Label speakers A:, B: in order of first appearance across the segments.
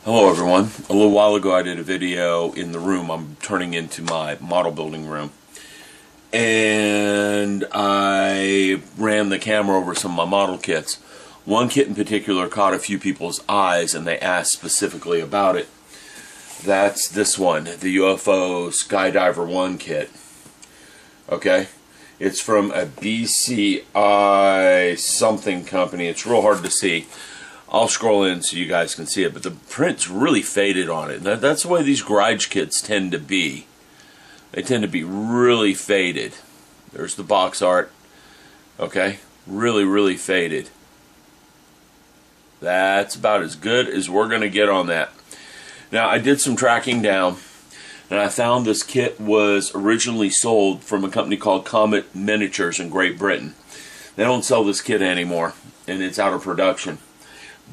A: Hello everyone. A little while ago I did a video in the room I'm turning into my model building room, and I ran the camera over some of my model kits. One kit in particular caught a few people's eyes and they asked specifically about it. That's this one, the U.F.O Skydiver 1 kit. Okay, it's from a BCI something company. It's real hard to see. I'll scroll in so you guys can see it, but the print's really faded on it. That's the way these garage kits tend to be. They tend to be really faded. There's the box art. Okay, really faded. That's about as good as we're going to get on that. Now, I did some tracking down, and I found this kit was originally sold from a company called Comet Miniatures in Great Britain. They don't sell this kit anymore, and it's out of production.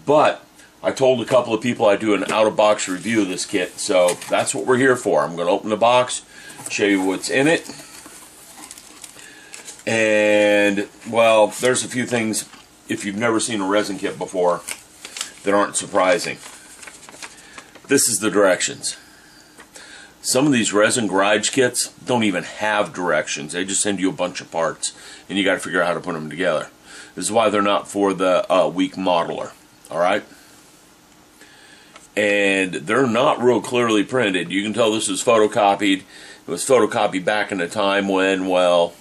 A: But I told a couple of people I'd do an out-of-box review of this kit, so that's what we're here for. I'm going to open the box, show you what's in it, and, well, there's a few things, if you've never seen a resin kit before, that aren't surprising. This is the directions. Some of these resin garage kits don't even have directions. They just send you a bunch of parts, and you got to figure out how to put them together. This is why they're not for the weak modeler. Alright? And they're not real clearly printed. You can tell this is photocopied. It was photocopied back in a time when, well,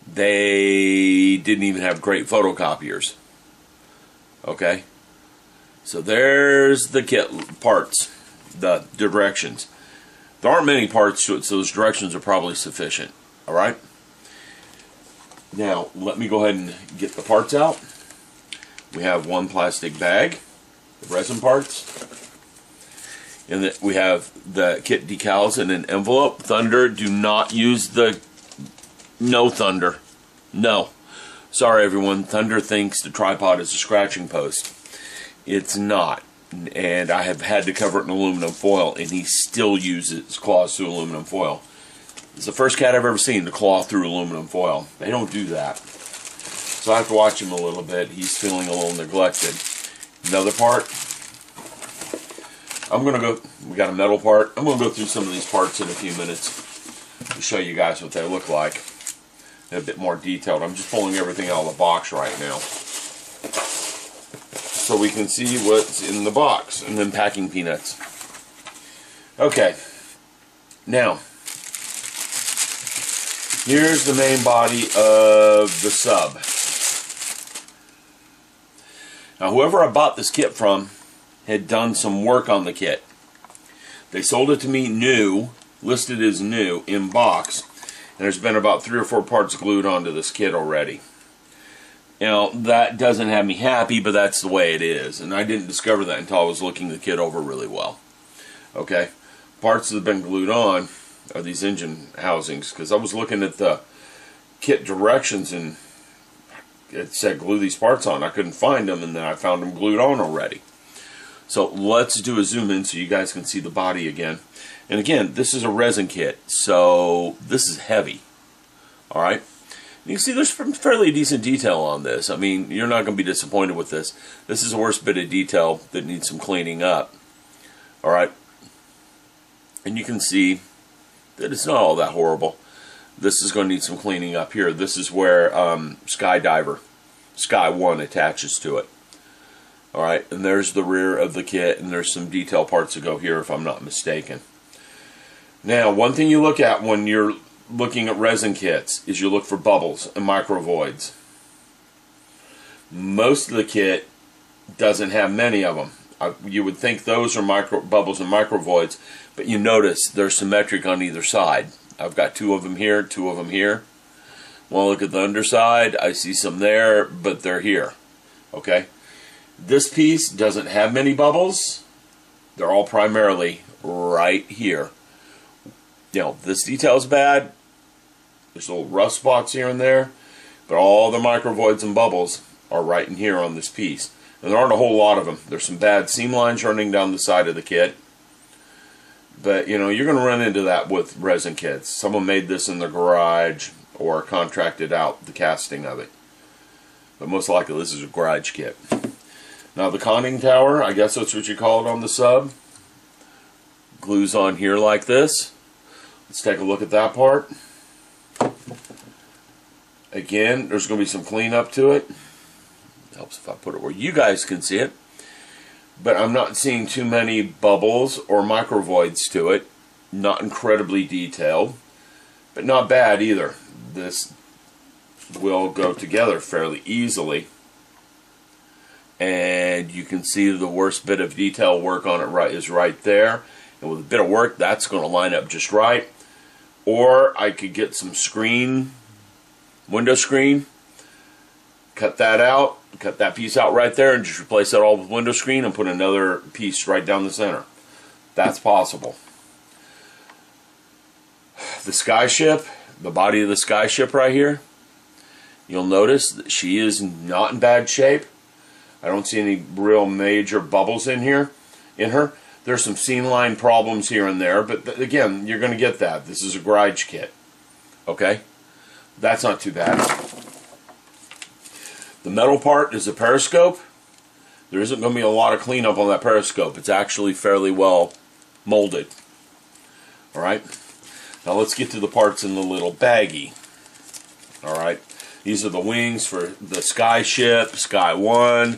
A: they didn't even have great photocopiers. Okay? So there's the kit parts, the directions. There aren't many parts to it, so those directions are probably sufficient. Alright? Now, let me go ahead and get the parts out. We have one plastic bag of resin parts. And we have the kit decals in an envelope. Thunder, do not use the... No Thunder. No. Sorry everyone, Thunder thinks the tripod is a scratching post. It's not. And I have had to cover it in aluminum foil, and he still uses claws through aluminum foil. It's the first cat I've ever seen to claw through aluminum foil. They don't do that. So I have to watch him a little bit. He's feeling a little neglected. Another part. We got a metal part. I'm going to go through some of these parts in a few minutes to show you guys what they look like. In a bit more detailed. I'm just pulling everything out of the box right now, so we can see what's in the box, and then packing peanuts. Okay. Now, here's the main body of the sub. Now, whoever I bought this kit from had done some work on the kit. They sold it to me new, listed as new, in box, and there's been about 3 or 4 parts glued onto this kit already. Now, that doesn't have me happy, but that's the way it is, and I didn't discover that until I was looking the kit over really well. Okay, parts that have been glued on are these engine housings, because I was looking at the kit directions and it said glue these parts on. I couldn't find them, and then I found them glued on already. So let's do a zoom in so you guys can see the body again. And again, this is a resin kit, so this is heavy. Alright? You can see there's some fairly decent detail on this. I mean, you're not going to be disappointed with this. This is the worst bit of detail that needs some cleaning up. Alright? And you can see that it's not all that horrible. This is going to need some cleaning up here. This is where Skydiver, Sky 1 attaches to it. Alright, and there's the rear of the kit, and there's some detail parts that go here if I'm not mistaken. Now, one thing you look at when you're looking at resin kits is you look for bubbles and microvoids. Most of the kit doesn't have many of them. You would think those are bubbles and microvoids, but you notice they're symmetric on either side. I've got 2 of them here, 2 of them here. Well, look at the underside. I see some there, but they're here. Okay? This piece doesn't have many bubbles. They're all primarily right here. You know, this detail's bad. There's little rough spots here and there, but all the microvoids and bubbles are right in here on this piece. And there aren't a whole lot of them. There's some bad seam lines running down the side of the kit. But, you know, you're going to run into that with resin kits. Someone made this in the garage or contracted out the casting of it. But most likely this is a garage kit. Now the conning tower, I guess that's what you call it on the sub, glues on here like this. Let's take a look at that part. Again, there's going to be some cleanup to it. Helps if I put it where you guys can see it. But I'm not seeing too many bubbles or microvoids to it. Not incredibly detailed, but not bad either. This will go together fairly easily. And you can see the worst bit of detail work on it is right there. And with a bit of work, that's going to line up just right. Or I could get some window screen, cut that out, cut that piece out right there, and just replace that all with window screen and put another piece right down the center. That's possible. The skyship, the body of the skyship right here, you'll notice that she is not in bad shape. I don't see any real major bubbles in her. There's some seam line problems here and there, but again, you're going to get that. This is a garage kit. Okay? That's not too bad. The metal part is a periscope. There isn't going to be a lot of cleanup on that periscope. It's actually fairly well molded. Alright? Now let's get to the parts in the little baggie. Alright? These are the wings for the Skyship, Sky 1,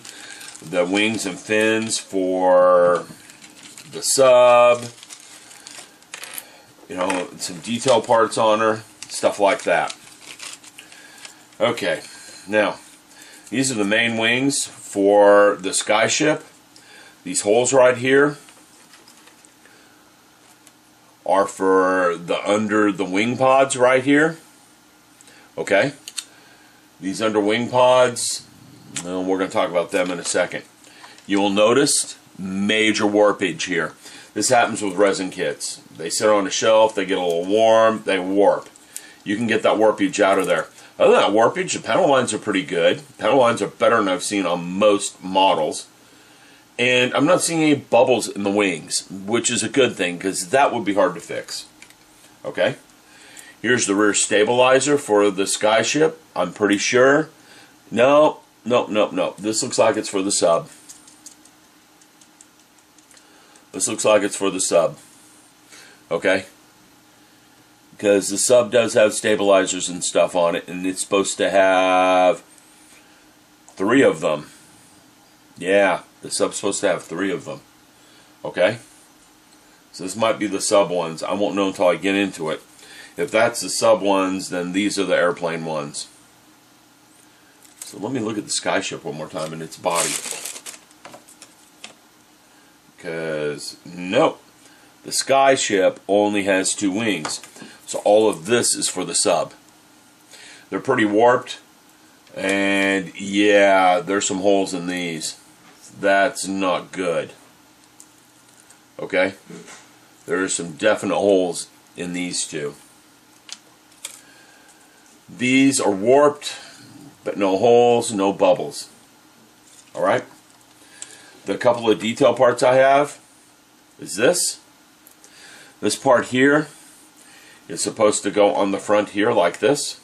A: the wings and fins for the sub, you know, some detail parts on her, stuff like that. Okay, now, these are the main wings for the Skyship. These holes right here are for under the wing pods right here. Okay? These under wing pods, well, we're going to talk about them in a second. You will notice major warpage here. This happens with resin kits. They sit on a shelf, they get a little warm, they warp. You can get that warpage out of there. Other than that warpage, the panel lines are pretty good. Panel lines are better than I've seen on most models. And I'm not seeing any bubbles in the wings, which is a good thing because that would be hard to fix. Okay? Here's the rear stabilizer for the Skyship. I'm pretty sure. No. This looks like it's for the sub. This looks like it's for the sub. Okay? Because the sub does have stabilizers and stuff on it, and it's supposed to have 3 of them. Yeah, the sub's supposed to have 3 of them. Okay? So this might be the sub ones. I won't know until I get into it. If that's the sub ones, then these are the airplane ones. So let me look at the Skyship one more time and its body. Because, nope. The Skyship only has 2 wings. So all of this is for the sub. They're pretty warped. And yeah, there's some holes in these. That's not good. Okay? There are some definite holes in these 2. These are warped, but no holes, no bubbles. Alright? The couple of detail parts I have is this. This part here is supposed to go on the front here like this.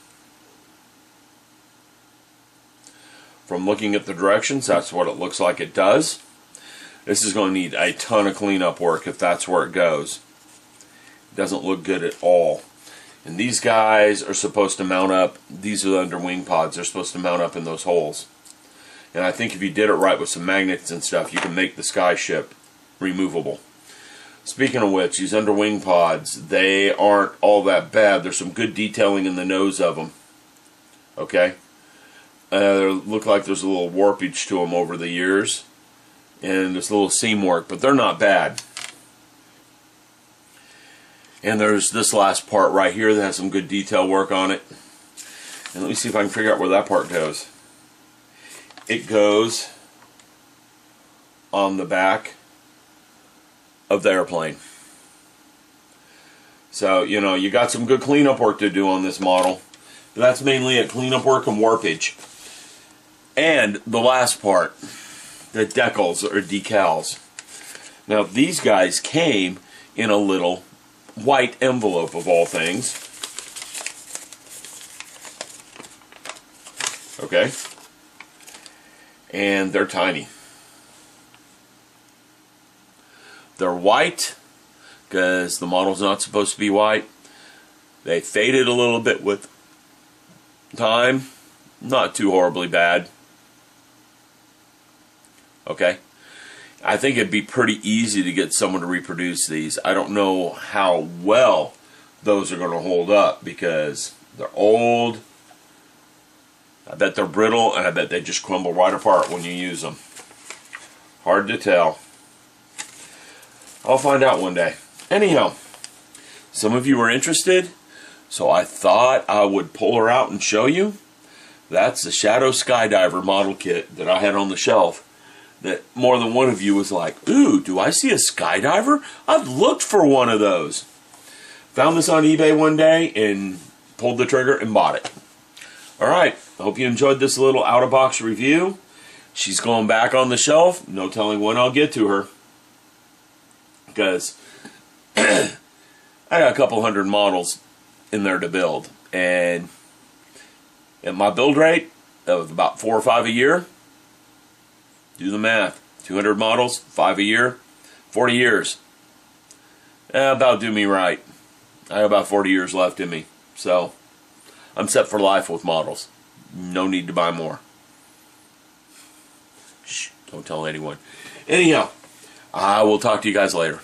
A: From looking at the directions, that's what it looks like it does. This is going to need a ton of cleanup work if that's where it goes. It doesn't look good at all. And these guys are supposed to mount up, these are the under wing pods, they're supposed to mount up in those holes. And I think if you did it right with some magnets and stuff, you can make the Skyship removable. Speaking of which, these under wing pods, they aren't all that bad. There's some good detailing in the nose of them. Okay? They look like there's a little warpage to them over the years. And there's a little seam work, but they're not bad. And there's this last part right here that has some good detail work on it. And let me see if I can figure out where that part goes. It goes on the back of the airplane. So, you know, you got some good cleanup work to do on this model. But that's mainly it, cleanup work and warpage. And the last part, the decals or decals. Now, these guys came in a little white envelope of all things. Okay? And they're tiny. They're white because the model's not supposed to be white. They faded a little bit with time. Not too horribly bad. Okay. I think it'd be pretty easy to get someone to reproduce these. I don't know how well those are going to hold up because they're old. I bet they're brittle, and I bet they just crumble right apart when you use them. Hard to tell. I'll find out one day. Anyhow, some of you were interested, so I thought I would pull her out and show you. That's the Shadow Skydiver model kit that I had on the shelf that more than one of you was like, ooh, do I see a Skydiver? I've looked for one of those. Found this on eBay one day and pulled the trigger and bought it. Alright, I hope you enjoyed this little out-of-box review. She's going back on the shelf. No telling when I'll get to her. Because I got a couple hundred models in there to build. And at my build rate of about 4 or 5 a year, do the math. 200 models, 5 a year, 40 years. About do me right. I have about 40 years left in me. So, I'm set for life with models. No need to buy more. Shh, don't tell anyone. Anyhow, I will talk to you guys later.